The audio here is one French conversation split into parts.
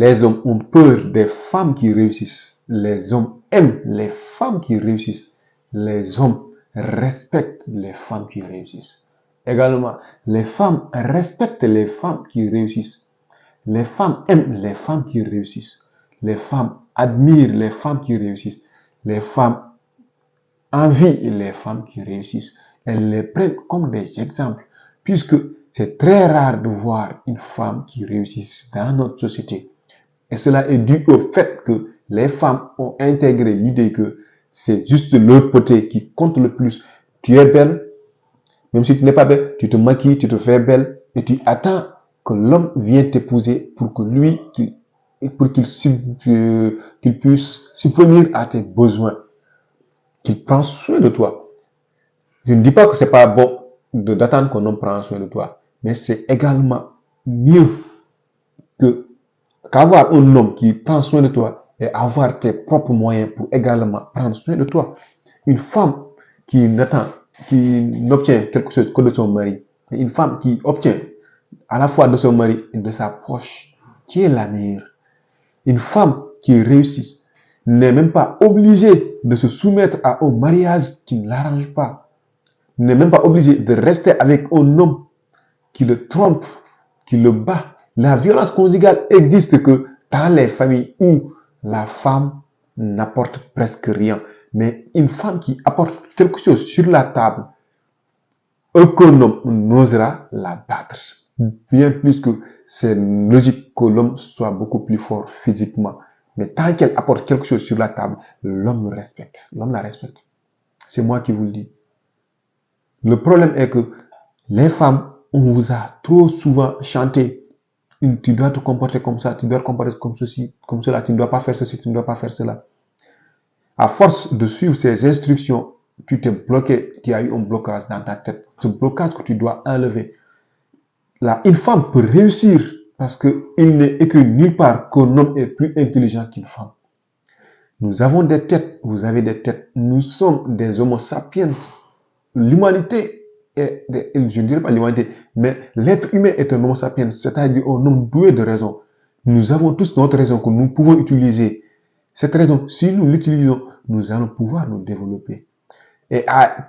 Les hommes ont peur des femmes qui réussissent. Les hommes aiment les femmes qui réussissent. Les hommes respectent les femmes qui réussissent. Également, les femmes respectent les femmes qui réussissent. Les femmes aiment les femmes qui réussissent. Les femmes admirent les femmes qui réussissent. Les femmes envient les femmes qui réussissent. Elles les prennent comme des exemples, puisque c'est très rare de voir une femme qui réussisse dans notre société. Et cela est dû au fait que les femmes ont intégré l'idée que c'est juste leur côté qui compte le plus. Tu es belle, même si tu n'es pas belle, tu te maquilles, tu te fais belle, et tu attends que l'homme vienne t'épouser pour que lui, pour qu'il puisse subvenir à tes besoins, qu'il prenne soin de toi. Je ne dis pas que c'est pas bon d'attendre qu'on homme prenne soin de toi, mais c'est également mieux qu'avoir un homme qui prend soin de toi et avoir tes propres moyens pour également prendre soin de toi. Une femme qui n'obtient quelque chose que de son mari, une femme qui obtient à la fois de son mari et de sa poche, qui est la meilleure. Une femme qui réussit n'est même pas obligée de se soumettre à un mariage qui ne l'arrange pas, n'est même pas obligée de rester avec un homme qui le trompe, qui le bat. La violence conjugale existe que dans les familles où la femme n'apporte presque rien. Mais une femme qui apporte quelque chose sur la table, aucun homme n'osera la battre. Bien plus que c'est logique que l'homme soit beaucoup plus fort physiquement. Mais tant qu'elle apporte quelque chose sur la table, l'homme le respecte. L'homme la respecte. C'est moi qui vous le dis. Le problème est que les femmes, on vous a trop souvent chanté. Tu dois te comporter comme ça, tu dois te comporter comme ceci, comme cela, tu ne dois pas faire ceci, tu ne dois pas faire cela. À force de suivre ces instructions, tu t'es bloqué, tu as eu un blocage dans ta tête. Ce blocage que tu dois enlever. Là, une femme peut réussir parce qu'il n'est écrit nulle part qu'un homme est plus intelligent qu'une femme. Nous avons des têtes, vous avez des têtes. Nous sommes des homo sapiens. L'humanité est, je ne dirais pas l'humanité, mais l'être humain est un homo sapiens, c'est-à-dire un homme doué de raison. Nous avons tous notre raison que nous pouvons utiliser. Cette raison, si nous l'utilisons, nous allons pouvoir nous développer. Et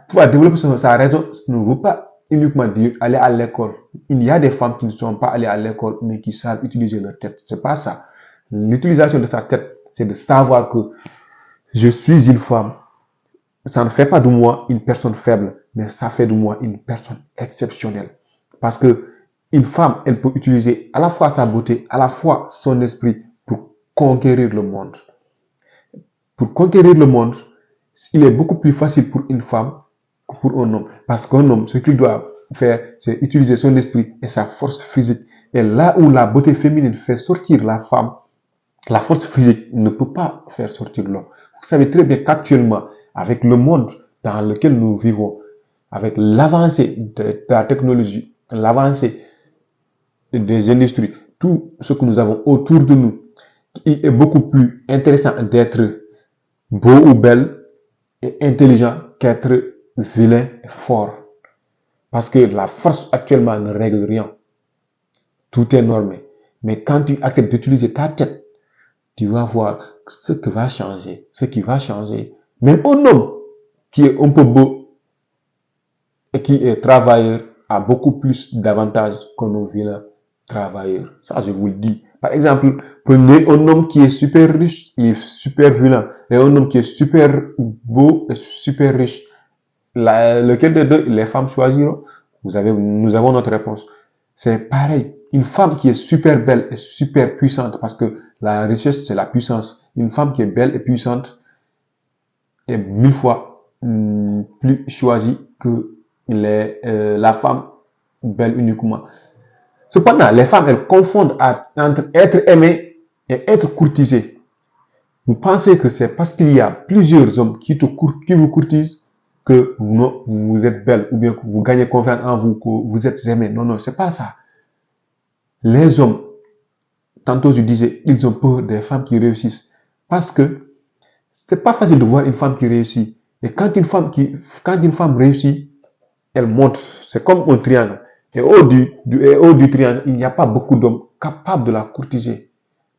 pouvoir développer sa raison, ça ne veut pas uniquement dire aller à l'école. Il y a des femmes qui ne sont pas allées à l'école, mais qui savent utiliser leur tête. C'est pas ça. L'utilisation de sa tête, c'est de savoir que je suis une femme. Ça ne fait pas de moi une personne faible, mais ça fait de moi une personne exceptionnelle. Parce que une femme, elle peut utiliser à la fois sa beauté, à la fois son esprit pour conquérir le monde. Pour conquérir le monde, il est beaucoup plus facile pour une femme que pour un homme. Parce qu'un homme, ce qu'il doit faire, c'est utiliser son esprit et sa force physique. Et là où la beauté féminine fait sortir la femme, la force physique ne peut pas faire sortir l'homme. Vous savez très bien qu'actuellement, avec le monde dans lequel nous vivons, avec l'avancée de la technologie, l'avancée des industries, tout ce que nous avons autour de nous, il est beaucoup plus intéressant d'être beau ou belle et intelligent qu'être vilain et fort. Parce que la force actuellement ne règle rien. Tout est normé. Mais quand tu acceptes d'utiliser ta tête, tu vas voir ce qui va changer. Ce qui va changer. Même un homme qui est un peu beau et qui est travailleur a beaucoup plus d'avantages qu'un vilain travailleur. Ça, je vous le dis. Par exemple, prenez un homme qui est super riche, il est super vilain. Et un homme qui est super beau et super riche. Lequel des deux les femmes choisiront? Nous avons notre réponse. C'est pareil. Une femme qui est super belle et super puissante, parce que la richesse, c'est la puissance. Une femme qui est belle et puissante est 1000 fois plus choisie que la femme belle uniquement. Cependant, les femmes, elles confondent entre être aimée et être courtisée. Vous pensez que c'est parce qu'il y a plusieurs hommes qui vous courtisent que vous êtes belle ou bien que vous gagnez confiance en vous, que vous êtes aimé. Non, non, c'est pas ça. Les hommes, tantôt je disais, ils ont peur des femmes qui réussissent. Parce que c'est pas facile de voir une femme qui réussit. Et quand une femme réussit, elle monte. C'est comme un triangle. Et au haut du triangle, il n'y a pas beaucoup d'hommes capables de la courtiser.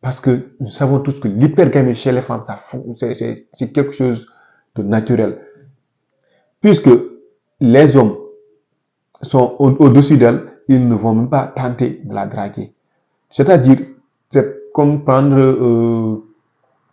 Parce que nous savons tous que l'hypergamie chez les femmes, c'est quelque chose de naturel. Puisque les hommes sont au-dessus d'elle, ils ne vont même pas tenter de la draguer. C'est-à-dire, c'est comme prendre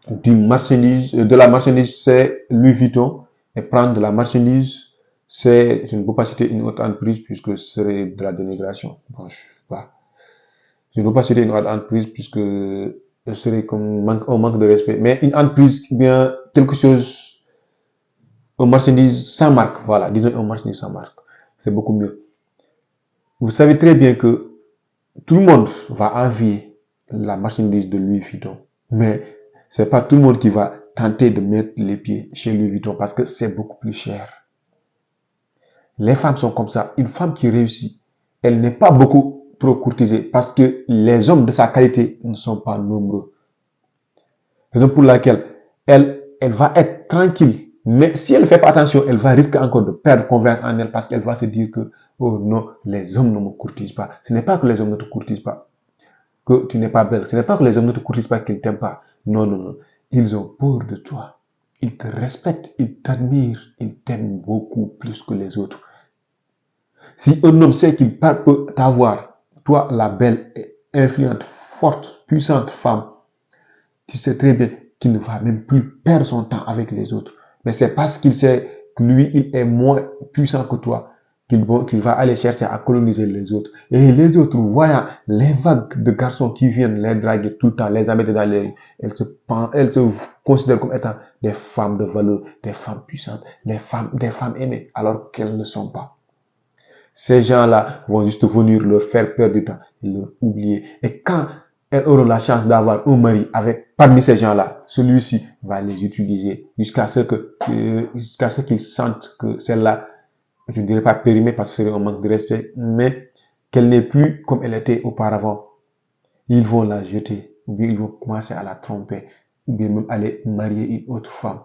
de la marchandise, c'est Louis Vuitton, et prendre de la marchandise, je ne peux pas citer une autre entreprise puisque ce serait de la dénigration. Bon, je ne peux pas citer une autre entreprise puisque ce serait comme un manque de respect. Mais une entreprise, bien quelque chose, un marchandise sans marque, voilà, disons un marchandise sans marque, c'est beaucoup mieux. Vous savez très bien que tout le monde va envier la marchandise de Louis Vuitton, mais c'est pas tout le monde qui va tenter de mettre les pieds chez Louis Vuitton parce que c'est beaucoup plus cher. Les femmes sont comme ça. Une femme qui réussit, elle n'est pas beaucoup trop courtisée parce que les hommes de sa qualité ne sont pas nombreux. Raison pour laquelle elle va être tranquille. Mais si elle ne fait pas attention, elle va risquer encore de perdre confiance en elle parce qu'elle va se dire que, oh non, les hommes ne me courtisent pas. Ce n'est pas que les hommes ne te courtisent pas, que tu n'es pas belle. Ce n'est pas que les hommes ne te courtisent pas, qu'ils ne t'aiment pas. Non, non, non. Ils ont peur de toi. Ils te respectent, ils t'admirent, ils t'aiment beaucoup plus que les autres. Si un homme sait qu'il peut t'avoir, toi, la belle, influente, forte, puissante femme, tu sais très bien qu'il ne va même plus perdre son temps avec les autres. Mais c'est parce qu'il sait que lui, il est moins puissant que toi qu'il va aller chercher à coloniser les autres. Et les autres, voyant les vagues de garçons qui viennent les draguer tout le temps, les amener dans les rues, elles se considèrent comme étant des femmes de valeur, des femmes puissantes, des femmes aimées, alors qu'elles ne sont pas. Ces gens-là vont juste venir leur faire perdre du temps et leur oublier. Et quand elles auront la chance d'avoir un mari parmi ces gens-là, celui-ci va les utiliser jusqu'à ce qu'ils sentent que celle-là, je ne dirais pas périmée parce que c'est un manque de respect, mais qu'elle n'est plus comme elle était auparavant. Ils vont la jeter, ou bien ils vont commencer à la tromper, ou bien même aller marier une autre femme.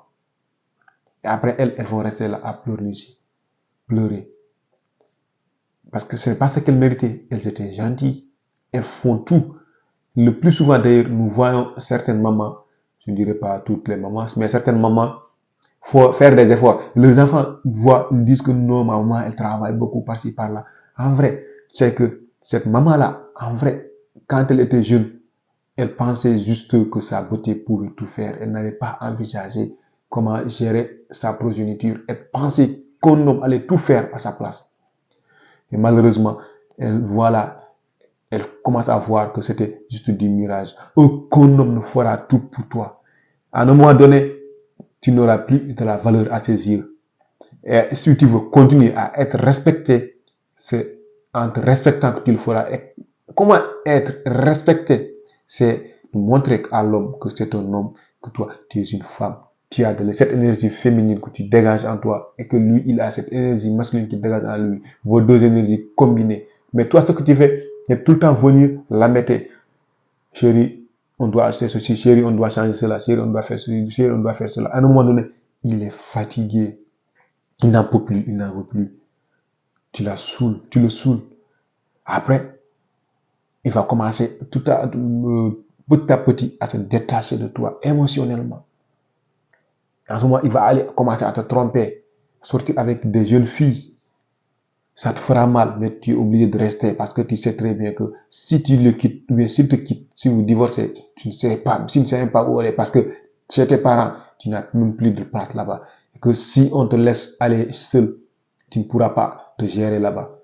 Et après, elles vont rester là à pleurer. Parce que ce n'est pas ce qu'elles méritaient. Elles étaient gentilles. Elles font tout. Le plus souvent, d'ailleurs, nous voyons certaines mamans, je ne dirais pas toutes les mamans, mais certaines mamans, faut faire des efforts. Les enfants ils disent que non, ma maman, elle travaille beaucoup par-ci, par-là. En vrai, c'est que cette maman-là, en vrai, quand elle était jeune, elle pensait juste que sa beauté pouvait tout faire. Elle n'avait pas envisagé comment gérer sa progéniture. Elle pensait qu'un homme allait tout faire à sa place. Et malheureusement, elle commence à voir que c'était juste du mirage. Aucun homme ne fera tout pour toi. À un moment donné, tu n'auras plus de la valeur à ses yeux. Et si tu veux continuer à être respecté, c'est en te respectant que tu le feras. Et comment être respecté? C'est de montrer à l'homme que c'est un homme, que toi, tu es une femme. Tu as cette énergie féminine que tu dégages en toi et que lui, il a cette énergie masculine qui dégage en lui. Vos deux énergies combinées. Mais toi, ce que tu fais, c'est tout le temps venir la mettre. Chérie, on doit acheter ceci. Chérie, on doit changer cela. Chérie, on doit faire ceci. Chérie, on doit faire cela. À un moment donné, il est fatigué. Il n'en peut plus. Il n'en veut plus. Tu le saoules. Après, il va commencer petit à petit à se détacher de toi émotionnellement. En ce moment, il va commencer à te tromper, sortir avec des jeunes filles. Ça te fera mal, mais tu es obligé de rester parce que tu sais très bien que si tu le quittes, ou bien s'il te quitte, si vous divorcez, tu ne sais même pas où aller parce que chez tes parents, tu n'as même plus de place là-bas. Et que si on te laisse aller seul, tu ne pourras pas te gérer là-bas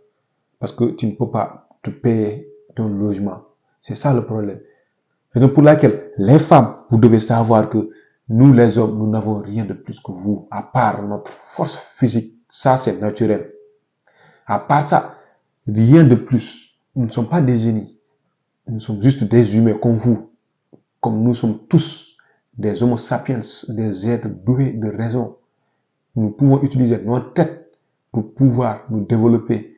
parce que tu ne peux pas te payer ton logement. C'est ça le problème. Raison pour laquelle les femmes, vous devez savoir que nous les hommes, nous n'avons rien de plus que vous, à part notre force physique. Ça, c'est naturel. À part ça, rien de plus. Nous ne sommes pas des génies. Nous sommes juste des humains comme vous. Comme nous sommes tous des homo sapiens, des êtres doués de raison. Nous pouvons utiliser notre tête pour pouvoir nous développer.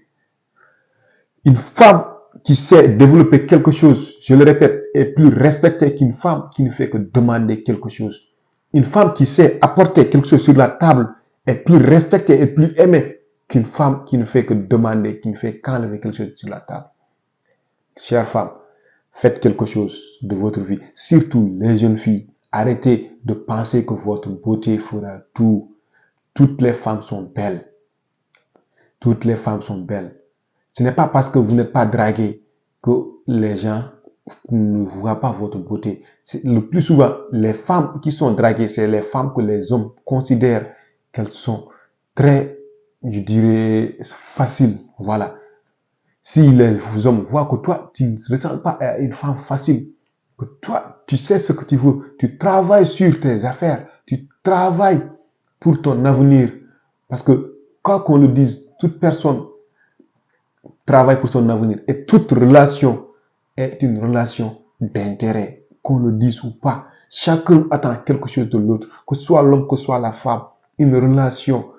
Une femme qui sait développer quelque chose, je le répète, est plus respectée qu'une femme qui ne fait que demander quelque chose. Une femme qui sait apporter quelque chose sur la table est plus respectée et plus aimée qu'une femme qui ne fait que demander, qui ne fait qu'enlever quelque chose sur la table. Chère femme, Faites quelque chose de votre vie. Surtout les jeunes filles, arrêtez de penser que votre beauté fera tout. Toutes les femmes sont belles. Toutes les femmes sont belles. Ce n'est pas parce que vous n'êtes pas dragué que les gens ne voient pas votre beauté. Le plus souvent, les femmes qui sont draguées, c'est les femmes que les hommes considèrent qu'elles sont très, je dirais, faciles. Voilà. Si les hommes voient que toi, tu ne ressembles pas à une femme facile, que toi, tu sais ce que tu veux, tu travailles sur tes affaires, tu travailles pour ton avenir. Parce que, quoi qu'on le dise, toute personne travaille pour son avenir. Et toute relation est une relation d'intérêt, qu'on le dise ou pas. Chacun attend quelque chose de l'autre, que ce soit l'homme, que ce soit la femme. Une relation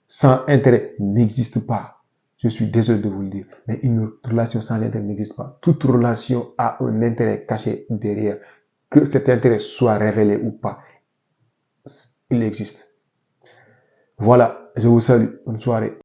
sans intérêt n'existe pas. Je suis désolé de vous le dire, mais une relation sans intérêt n'existe pas. Toute relation a un intérêt caché derrière. Que cet intérêt soit révélé ou pas, il existe. Voilà, je vous salue. Bonne soirée.